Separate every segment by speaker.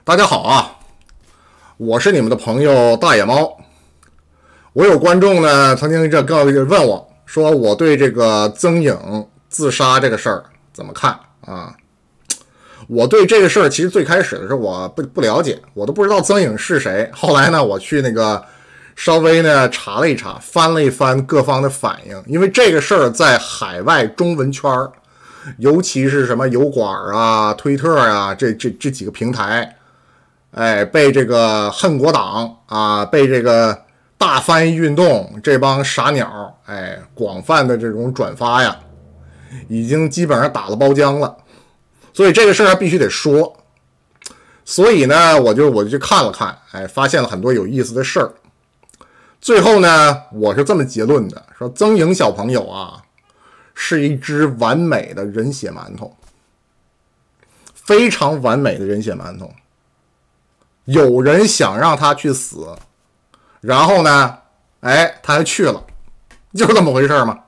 Speaker 1: 大家好啊，我是你们的朋友大野猫。我有观众呢，曾经问我说，我对这个曾颖自杀这个事儿怎么看啊？我对这个事儿其实最开始的时候我不了解，我都不知道曾颖是谁。后来呢，我去稍微查了一查，翻了一翻各方的反应，因为这个事儿在海外中文圈，尤其是什么油管啊、推特啊这几个平台。被这个恨国党啊，被这个大翻译运动这帮傻鸟，广泛的这种转发呀，已经基本上打了包浆了。所以这个事儿必须得说。所以呢，我就去看了看，发现了很多有意思的事儿。最后呢，我是这么结论的，说曾颖小朋友啊，是一只完美的人血馒头，非常完美的人血馒头。有人想让他去死，然后呢，他还去了，就是这么回事嘛，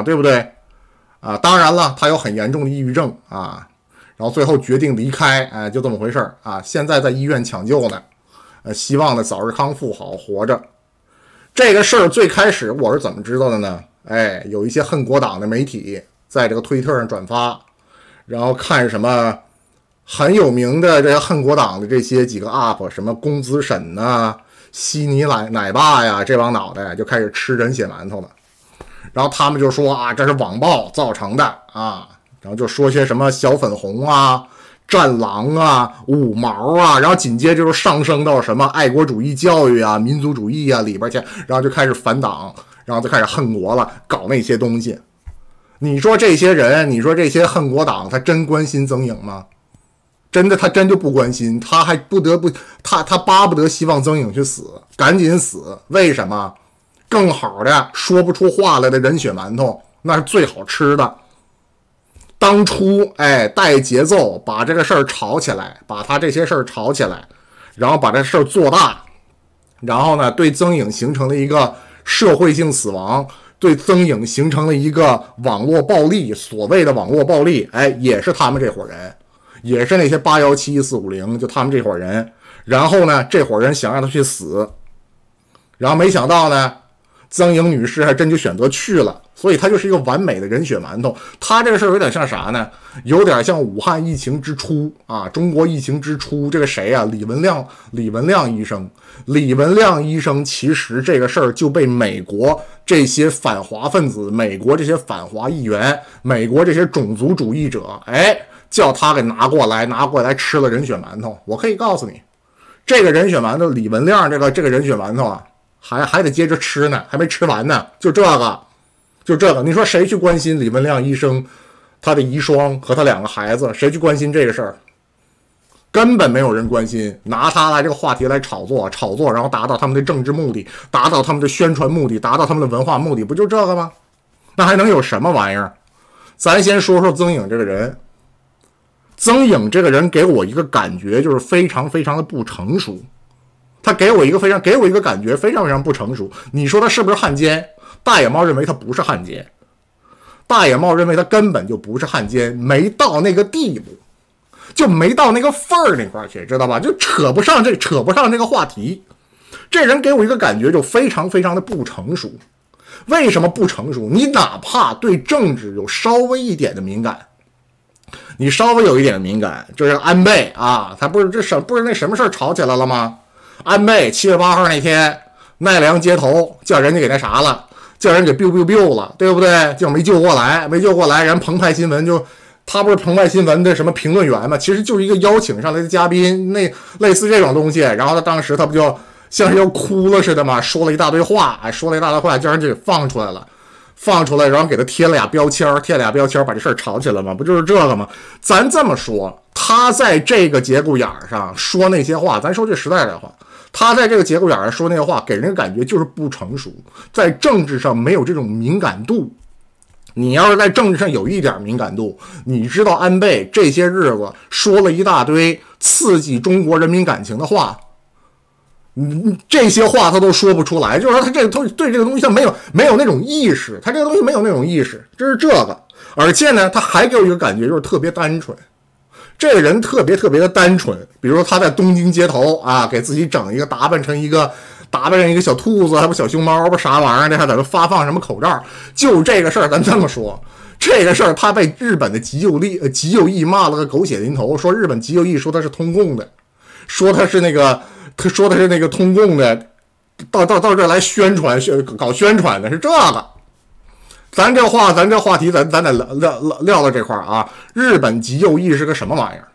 Speaker 1: 对不对？啊，当然了，他有很严重的抑郁症啊，然后最后决定离开，就这么回事啊。现在在医院抢救呢，希望呢早日康复，好好活着。这个事儿最开始我是怎么知道的呢？有一些恨国党的媒体在这个推特上转发，然后看什么很有名的这些恨国党的这些几个 UP， 什么公子沈呐、悉尼奶爸呀，这帮脑袋就开始吃人血馒头了。然后他们就说啊，这是网暴造成的啊，然后就说些什么小粉红啊、战狼啊、五毛啊，然后紧接着就上升到什么爱国主义教育啊、民族主义啊里边去，然后就开始反党，然后就开始恨国了，搞那些东西。你说这些人，你说这些恨国党，他真关心曾颖吗？真的，他真就不关心，他还不得不，他巴不得希望曾颖去死，赶紧死。为什么？更好的说不出话来的人血馒头，那是最好吃的。当初带节奏把这个事儿炒起来，把他这些事儿炒起来，然后把这事儿做大，然后呢，对曾颖形成了一个社会性死亡，对曾颖形成了一个网络暴力，所谓的网络暴力，也是他们这伙人。也是那些8171450，就他们这伙人。然后呢，这伙人想让他去死，然后没想到呢，曾颖女士还真就选择去了，所以她就是一个完美的人血馒头。她这个事儿有点像啥呢？有点像武汉疫情之初啊，中国疫情之初，这个谁啊？李文亮医生。李文亮医生其实这个事儿就被美国这些反华分子、美国这些反华议员、美国这些种族主义者，叫他给拿过来吃了人血馒头。我可以告诉你，这个人血馒头，李文亮这个人血馒头啊，还得接着吃呢，还没吃完呢。就这个，你说谁去关心李文亮医生他的遗孀和他2个孩子？谁去关心这个事儿？根本没有人关心，拿他来这个话题来炒作，然后达到他们的政治目的，达到他们的宣传目的，达到他们的文化目的，不就这个吗？那还能有什么玩意儿？咱先说说曾颖这个人。曾颖这个人给我一个感觉就是非常非常的不成熟，他给我一个感觉非常非常不成熟。你说他是不是汉奸？大野猫认为他不是汉奸，大野猫认为他根本就不是汉奸，没到那个地步，就没到那个份儿那块去，知道吧？就扯不上这个话题。这人给我一个感觉就非常非常的不成熟。为什么不成熟？你哪怕对政治有稍微一点的敏感，你稍微有一点的敏感，就是安倍啊，他不是那什么事儿吵起来了吗？安倍7月8号那天奈良街头叫人家给那啥了，叫人给 biu 了，对不对？就没救过来，人澎湃新闻他不是澎湃新闻的什么评论员嘛，其实就是一个邀请上来的嘉宾，那类似这种东西。然后他当时他不就像是要哭了似的嘛，说了一大堆话，叫人就给放出来，然后给他贴了俩标签，把这事儿吵起来嘛，不就是这个吗？咱这么说，他在这个节骨眼上说那些话，咱说句实在的话，他在这个节骨眼上说那些话，给人感觉就是不成熟，在政治上没有这种敏感度。你要是在政治上有一点敏感度，你知道安倍这些日子说了一大堆刺激中国人民感情的话，这些话他都说不出来，就是说他这个东西对这个东西他没有那种意识，他这个东西没有那种意识，这是这个。而且呢，他还给我一个感觉就是特别单纯，这个人特别的单纯，比如说他在东京街头啊，给自己整一个打扮成一个小兔子，还不小熊猫，不啥玩意儿的，还在这发放什么口罩。就这个事儿，咱这么说，这个事儿他被日本的极右翼骂了个狗血淋头，说日本极右翼说他是通共的，说他是那个通共的，到这儿来搞宣传的是这个。咱这话题咱得撂到这块儿啊。日本极右翼是个什么玩意儿？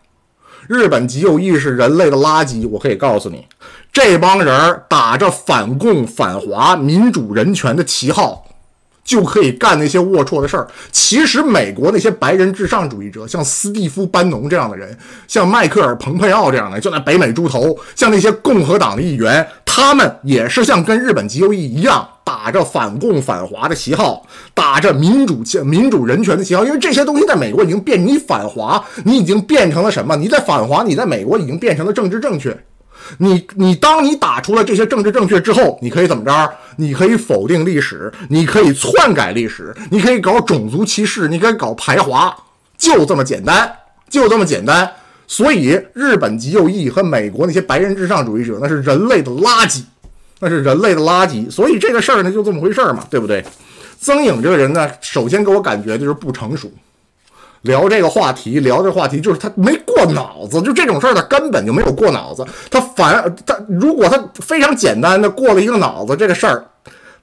Speaker 1: 日本极右翼是人类的垃圾。我可以告诉你，这帮人打着反共、反华、民主、人权的旗号，就可以干那些龌龊的事儿。其实美国那些白人至上主义者，像斯蒂夫·班农这样的人，像迈克尔·蓬佩奥这样的，就在北美猪头，像那些共和党的议员，他们也是像跟日本极右翼一样，打着反共反华的旗号，打着民主人权的旗号。因为这些东西在美国已经变，你反华，你已经变成了什么？你在反华，你在美国已经变成了政治正确。当你打出了这些政治正确之后，你可以怎么着？你可以否定历史，你可以篡改历史，你可以搞种族歧视，你可以搞排华，就这么简单，就这么简单。所以日本极右翼和美国那些白人至上主义者，那是人类的垃圾，那是人类的垃圾。所以这个事儿呢，就这么回事嘛，对不对？曾颖这个人呢，首先给我感觉就是不成熟。聊这个话题就是他没过脑子，就这种事儿他根本就没有过脑子。他如果他非常简单的过了一个脑子，这个事儿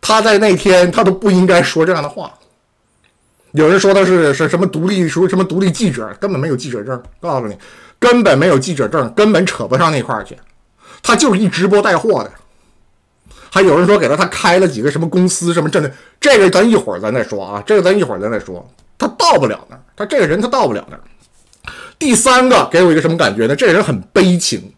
Speaker 1: 他在那天他都不应该说这样的话。有人说他是什么独立记者，根本没有记者证，告诉你根本没有记者证，根本扯不上那块儿去。他就是一直播带货的。还有人说给他开了几个什么公司什么真的，这个咱一会儿咱再说啊，这个咱一会儿咱再说。他到不了那儿，他这个人他到不了那儿。第三个给我一个什么感觉呢？这个人很悲情。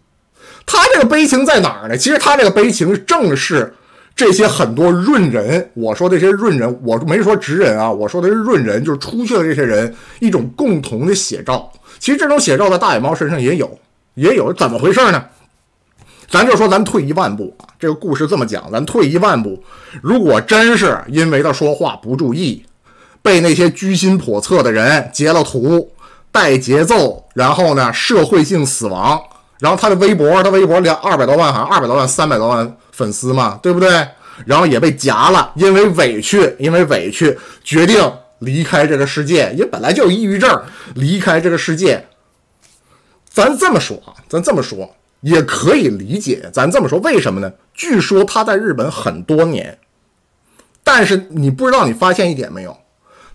Speaker 1: 他这个悲情在哪儿呢？其实他这个悲情正是这些很多润人，我说这些润人，我没说直人啊，我说的是润人，就是出去的这些人一种共同的写照。其实这种写照在大野猫身上也有，怎么回事呢？咱就说咱退一万步啊，这个故事这么讲，咱退一万步，如果真是因为他说话不注意，被那些居心叵测的人截了图带节奏，然后呢社会性死亡，然后他微博200多万，好像200多万300多万粉丝嘛，对不对？然后也被夹了，因为委屈决定离开这个世界，也本来就有抑郁症，离开这个世界。咱这么说也可以理解，咱这么说为什么呢？据说他在日本很多年，但是你不知道，你发现一点没有？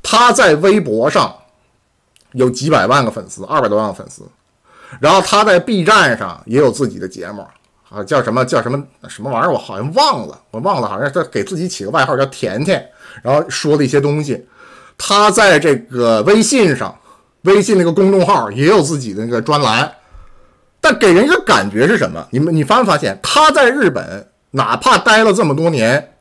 Speaker 1: 他在微博上有几百万个粉丝，200多万个粉丝，然后他在 B 站上也有自己的节目啊，叫什么玩意儿，我好像忘了，好像是给自己起个外号叫甜甜，然后说了一些东西。他在这个微信那个公众号也有自己的那个专栏。但给人一个感觉是什么？你发没发现他在日本哪怕待了这么多年，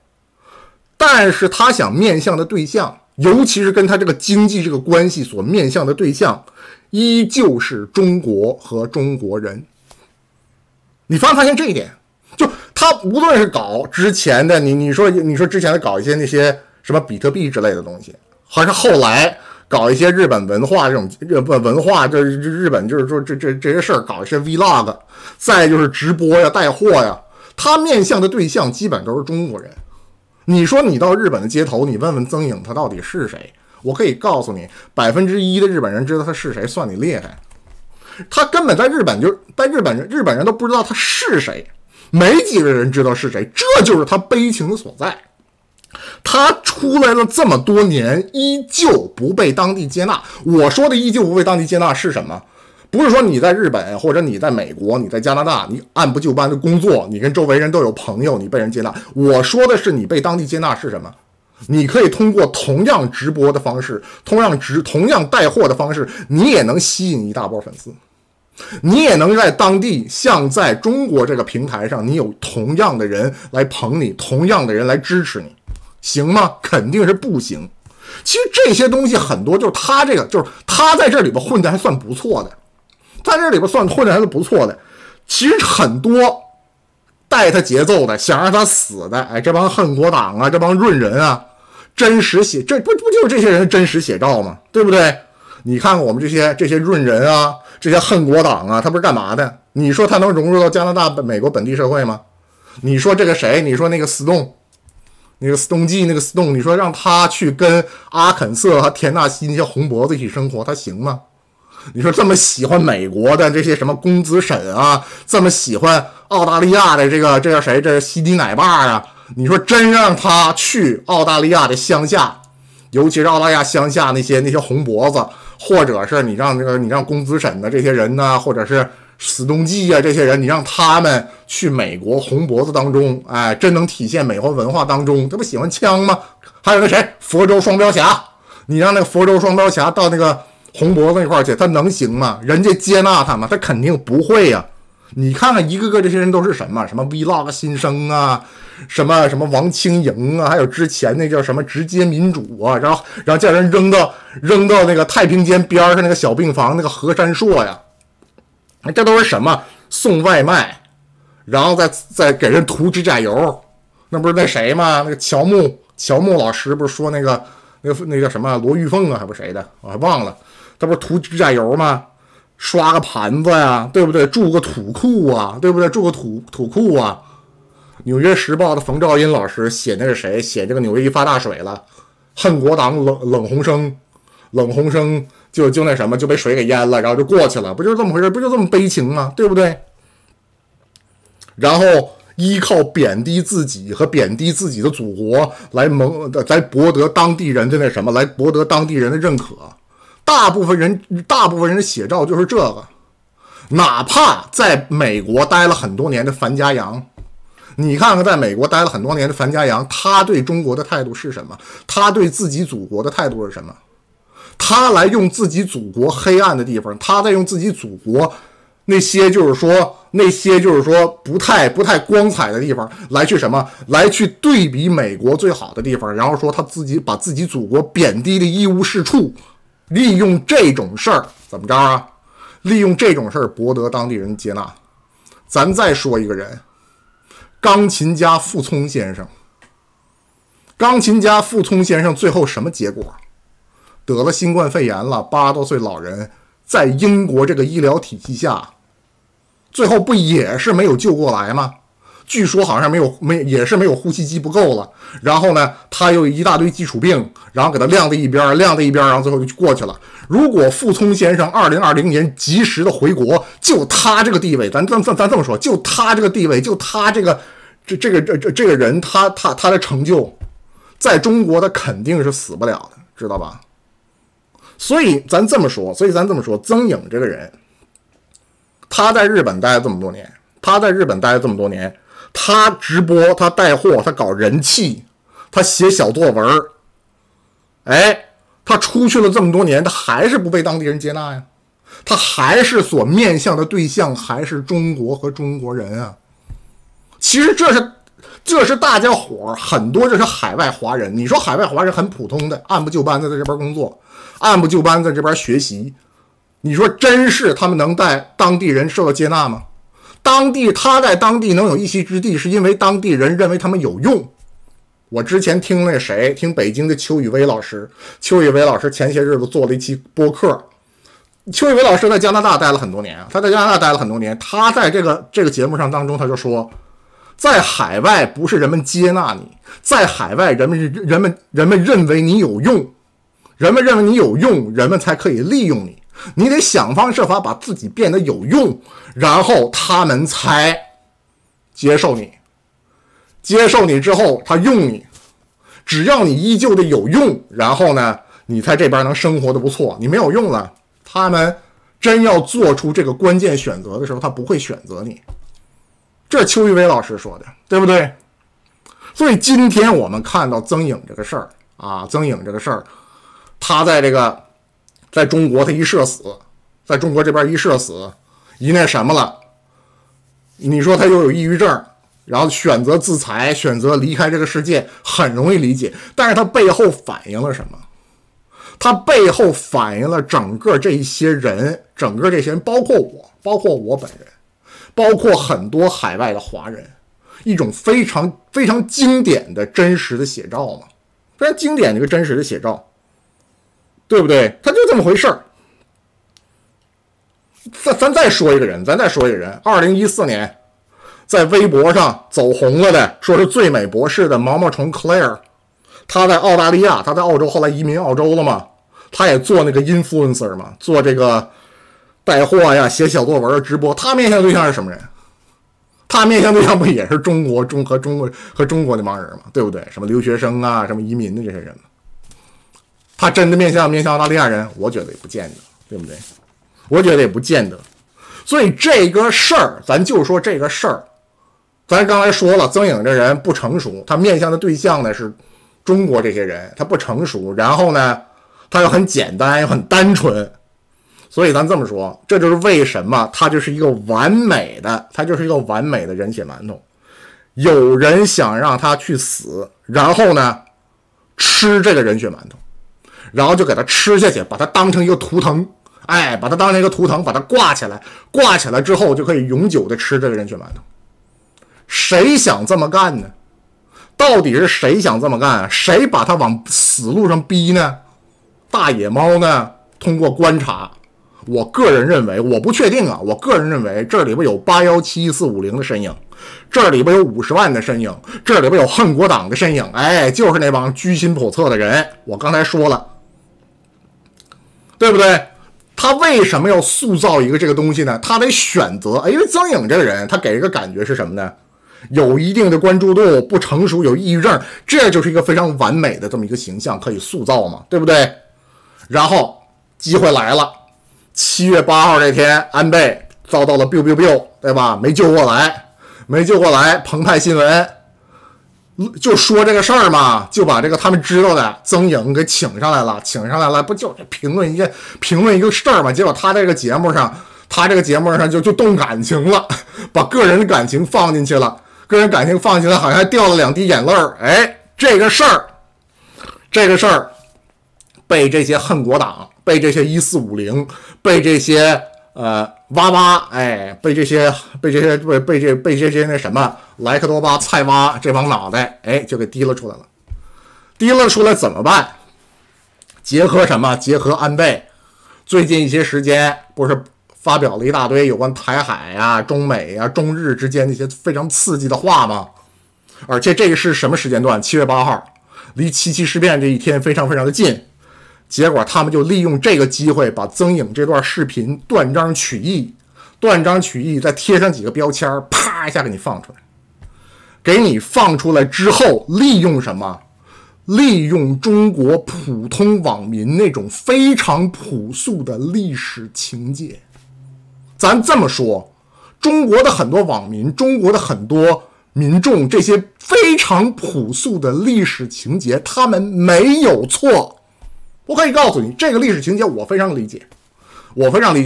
Speaker 1: 但是他想面向的对象，尤其是跟他这个经济这个关系所面向的对象，依旧是中国和中国人。你发没发现这一点？就他无论是搞之前的你说之前的搞一些那些什么比特币之类的东西，还是后来搞一些日本文化这种文化，就是日本就是说这些事儿，搞一些 vlog， 再就是直播呀、带货呀，他面向的对象基本都是中国人。你说你到日本的街头，你问问曾颖他到底是谁？我可以告诉你，1%的日本人知道他是谁，算你厉害。他根本在日本日本人都不知道他是谁，没几个人知道是谁，这就是他悲情的所在。他出来了这么多年，依旧不被当地接纳。我说的依旧不被当地接纳是什么？不是说你在日本或者你在美国、你在加拿大，你按部就班的工作，你跟周围人都有朋友，你被人接纳。我说的是你被当地接纳是什么？你可以通过同样直播的方式，同样带货的方式，你也能吸引一大波粉丝。你也能在当地像在中国这个平台上，你有同样的人来捧你，同样的人来支持你，行吗？肯定是不行。其实这些东西很多就是他在这里边混的还算不错的，在这里边混的还是不错的。其实很多带他节奏的，想让他死的，哎，这帮恨国党啊，这帮润人啊，真实写，这不就是这些人的真实写照吗？对不对？你看看我们这些润人啊，这些恨国党啊，他不是干嘛的？你说他能融入到加拿大、美国本地社会吗？你说这个谁？你说那个斯东，那个斯东记，那个斯东，你说让他去跟阿肯色和田纳西那些红脖子一起生活，他行吗？你说这么喜欢美国的这些什么公子沈啊，这么喜欢澳大利亚的这叫谁？这是西迪奶爸啊！你说真让他去澳大利亚的乡下，尤其是澳大利亚乡下那些红脖子，或者是你让公子沈的这些人呢，或者是史东记啊这些人，你让他们去美国红脖子当中，哎，真能体现美国文化当中，他不喜欢枪吗？还有那谁，佛州双标侠，你让那个佛州双标侠到那个红脖子那块去，他能行吗？人家接纳他吗？他肯定不会呀。你看看一个个这些人都是什么 Vlog 新生啊，什么王清莹啊，还有之前那叫什么直接民主啊，然后叫人扔到那个太平间边上那个小病房那个何山硕呀，这都是什么送外卖，然后再给人涂指甲油，那不是那谁吗？那个乔木老师不是说那个什么罗玉凤啊，还不是谁的，我还忘了，他不是涂指甲油吗？刷个盘子呀，对不对？住个土库啊，对不对？住个土库啊。纽约时报的冯兆英老师写那个谁，写这个纽约一发大水了，恨国党冷鸿生就那什么就被水给淹了，然后就过去了，不就是这么回事？不就这么悲情吗？对不对？然后依靠贬低自己和贬低自己的祖国来博得当地人的那什么，来博得当地人的认可。大部分人的写照就是这个，哪怕在美国待了很多年的樊家阳，你看看在美国待了很多年的樊家阳，他对中国的态度是什么？他对自己祖国的态度是什么？他来用自己祖国黑暗的地方，他在用自己祖国那些就是说不太光彩的地方来去什么？来去对比美国最好的地方，然后说他把自己祖国贬低的一无是处。利用这种事儿怎么着啊？利用这种事儿博得当地人接纳。咱再说一个人，钢琴家傅聪先生。钢琴家傅聪先生最后什么结果？得了新冠肺炎了，80多岁老人，在英国这个医疗体系下，最后不也是没有救过来吗？据说好像也是没有呼吸机不够了，然后呢，他有一大堆基础病，然后给他晾在一边，然后最后就过去了。如果傅聪先生2020年及时的回国，就他这个地位，咱这么说，就他这个地位，就他这个人，他的成就，在中国他肯定是死不了的，知道吧？所以咱这么说，曾颖这个人，他在日本待了这么多年，他直播，他带货，他搞人气，他写小作文，哎，他出去了这么多年，他还是不被当地人接纳呀，他还是所面向的对象还是中国和中国人啊。其实这是大家伙很多，这是海外华人。你说海外华人很普通的，按部就班的在这边工作，按部就班在这边学习，你说真是他们能在当地人受到接纳吗？他在当地能有一席之地，是因为当地人认为他们有用。我之前听北京的邱宇威老师前些日子做了一期播客。邱宇威老师在加拿大待了很多年，他在这个节目上当中他就说，在海外不是人们接纳你，在海外人们认为你有用，人们才可以利用你。你得想方设法把自己变得有用，然后他们才接受你。接受你之后，他用你，只要你依旧的有用，然后呢，你在这边能生活的不错。你没有用了，他们真要做出这个关键选择的时候，他不会选择你。这是邱玉威老师说的，对不对？所以今天我们看到曾颖这个事儿啊，他在中国他一社死，在中国这边一社死，一那什么了，你说他又有抑郁症，然后选择自裁，选择离开这个世界，很容易理解。但是他背后反映了什么？他背后反映了整个这些人，包括我本人，包括很多海外的华人，一种非常非常经典的真实的写照嘛，非常经典的一个真实的写照，对不对？他就这么回事儿。咱再说一个人，2014年在微博上走红了的，说是最美博士的毛毛虫 Claire， 他在澳大利亚，他在澳洲，后来移民澳洲了嘛，他也做那个 influencer 嘛，做这个带货呀，写小作文直播。他面向对象是什么人？他面向对象不也是中国那帮人嘛，对不对？什么留学生啊，什么移民的这些人嘛。他真的面向澳大利亚人，我觉得也不见得，对不对？我觉得也不见得。所以这个事儿，咱就说这个事儿，咱刚才说了，曾颖这人不成熟，他面向的对象呢是中国这些人，他不成熟，然后呢，他又很简单又很单纯。所以咱这么说，这就是为什么他就是一个完美的人血馒头。有人想让他去死，然后呢吃这个人血馒头，然后就给他吃下去，把它当成一个图腾，把它当成一个图腾，把它挂起来之后就可以永久的吃这个人血馒头。谁想这么干呢？到底是谁想这么干啊？谁把他往死路上逼呢？大野猫呢？通过观察，我个人认为，我不确定啊，我个人认为这里边有8171450的身影，这里边有50万的身影，这里边有恨国党的身影，就是那帮居心叵测的人。我刚才说了，对不对？他为什么要塑造一个这个东西呢？他得选择，因为曾颖这个人，他给人个感觉是什么呢？有一定的关注度，不成熟，有抑郁症，这就是一个非常完美的这么一个形象可以塑造嘛，对不对？然后机会来了，7月8号这天，安倍遭到了 biu biu biu， 对吧？没救过来，澎湃新闻就说这个事儿嘛，就把这个他们知道的曾颖给请上来了，不就评论一个事儿嘛？结果他这个节目上就动感情了，把个人的感情放进去了，好像还掉了2滴眼泪儿。这个事儿被这些恨国党，被这些1450，被这些被这些那什么莱克多巴、菜蛙这帮脑袋，就给提了出来了。提了出来怎么办？结合什么？结合安倍最近一些时间不是发表了一大堆有关台海啊、中美啊、中日之间的一些非常刺激的话吗？而且这个是什么时间段？7月8号，离7.7事变这一天非常非常的近。结果他们就利用这个机会，把曾颖这段视频断章取义，再贴上几个标签，啪一下给你放出来。给你放出来之后，利用什么？利用中国普通网民那种非常朴素的历史情节。咱这么说，中国的很多网民，中国的很多民众，这些非常朴素的历史情节，他们没有错。我可以告诉你，这个历史情节我非常理解。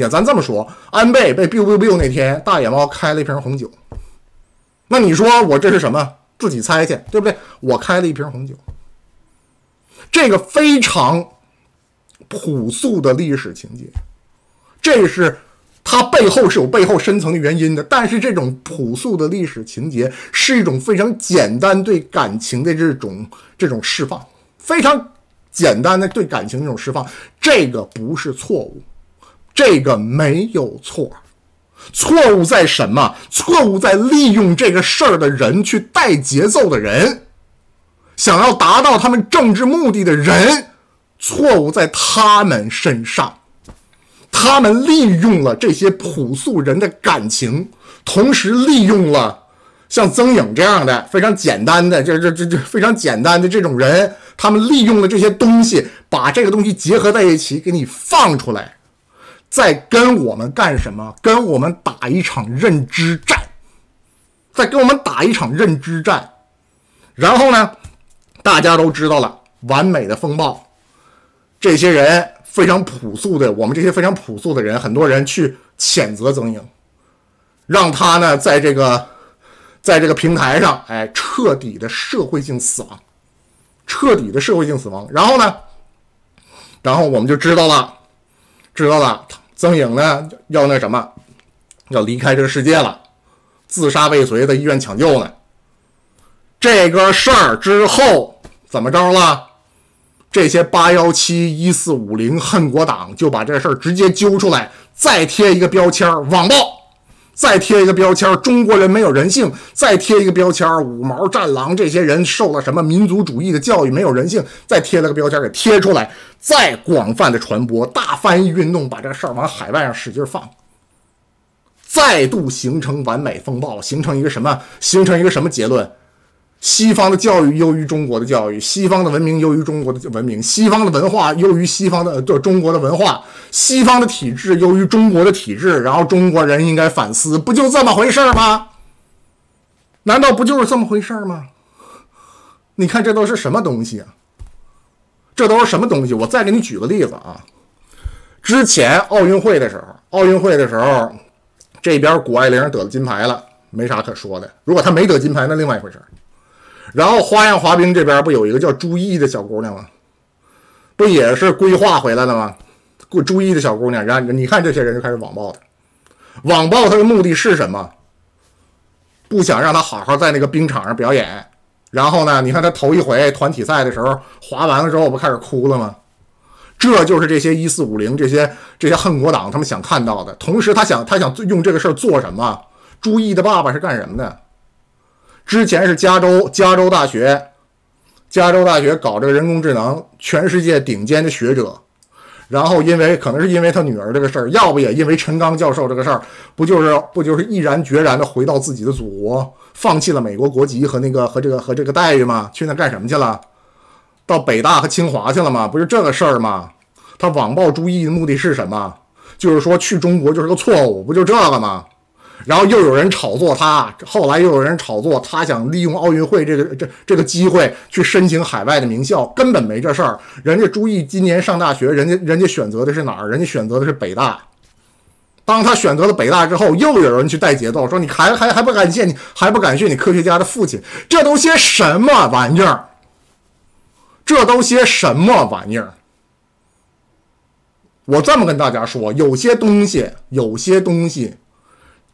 Speaker 1: 咱这么说，安倍被 biu biu biu 那天，大野猫开了一瓶红酒。那你说我这是什么？自己猜去，对不对？我开了一瓶红酒。这个非常朴素的历史情节，这是它背后是有背后深层的原因的。但是这种朴素的历史情节是一种非常简单对感情的这种释放，非常简单的对感情这种释放，这个不是错误，这个没有错。错误在什么？错误在利用这个事儿的人去带节奏的人，想要达到他们政治目的的人，错误在他们身上。他们利用了这些朴素人的感情，同时利用了像曾颖这样的非常简单的非常简单的这种人，他们利用了这些东西，把这个东西结合在一起，给你放出来，再跟我们干什么？跟我们打一场认知战，然后呢，大家都知道了，完美的风暴，这些人非常朴素的，我们这些非常朴素的人，很多人去谴责曾颖，让他呢在这个平台上，彻底的社会性死亡。然后我们就知道了，曾颖呢要那什么，要离开这个世界了，自杀未遂，在医院抢救呢。这个事儿之后怎么着了？这些817、1450恨国党就把这事儿直接揪出来，再贴一个标签网暴，再贴一个标签中国人没有人性，再贴一个标签五毛战狼这些人受了什么民族主义的教育没有人性，再贴了个标签给贴出来，再广泛的传播，大翻译运动把这个事儿往海外上使劲放，再度形成完美风暴，形成一个什么结论？西方的教育优于中国的教育，西方的文明优于中国的文明，西方的文化优于中国的文化，西方的体制优于中国的体制，然后中国人应该反思，不就这么回事吗？难道不就是这么回事吗？你看这都是什么东西啊？这都是什么东西？我再给你举个例子啊。之前奥运会的时候，这边谷爱凌得了金牌了，没啥可说的。如果她没得金牌，那另外一回事。然后花样滑冰这边不有一个叫朱毅的小姑娘吗？不也是规划回来了吗？朱毅的小姑娘，然后你看这些人就开始网暴她。网暴她的目的是什么？不想让她好好在那个冰场上表演。然后呢，你看她头一回团体赛的时候滑完了之后，不开始哭了吗？这就是这些1450这些恨国党他们想看到的。同时他想用这个事儿做什么？朱毅的爸爸是干什么的？之前是加州大学搞这个人工智能，全世界顶尖的学者。然后可能是因为他女儿这个事儿，要不也因为陈刚教授这个事儿，不就是毅然决然的回到自己的祖国，放弃了美国国籍和这个待遇吗？去那干什么去了？到北大和清华去了吗？不是这个事儿吗？他网暴朱毅的目的是什么？就是说去中国就是个错误，不就这个吗？然后又有人炒作他，后来又有人炒作他想利用奥运会这个机会去申请海外的名校，根本没这事儿。人家朱毅今年上大学，人家选择的是哪儿？人家选择的是北大。当他选择了北大之后，又有人去带节奏，说你还不感谢你科学家的父亲？这都些什么玩意儿？这都些什么玩意儿？我这么跟大家说，有些东西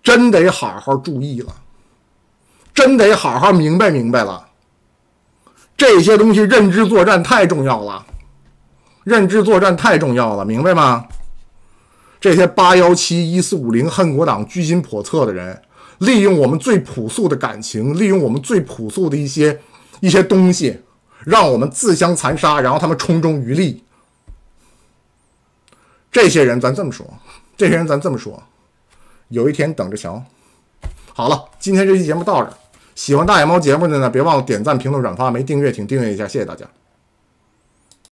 Speaker 1: 真得好好注意了，真得好好明白了。这些东西认知作战太重要了，明白吗？这些817、1450恨国党居心叵测的人，利用我们最朴素的感情，利用我们最朴素的一些东西，让我们自相残杀，然后他们冲中渔利。这些人咱这么说，有一天等着瞧。好了，今天这期节目到这儿。喜欢大野猫节目的呢，别忘了点赞、评论、转发，没订阅请订阅一下，谢谢大家。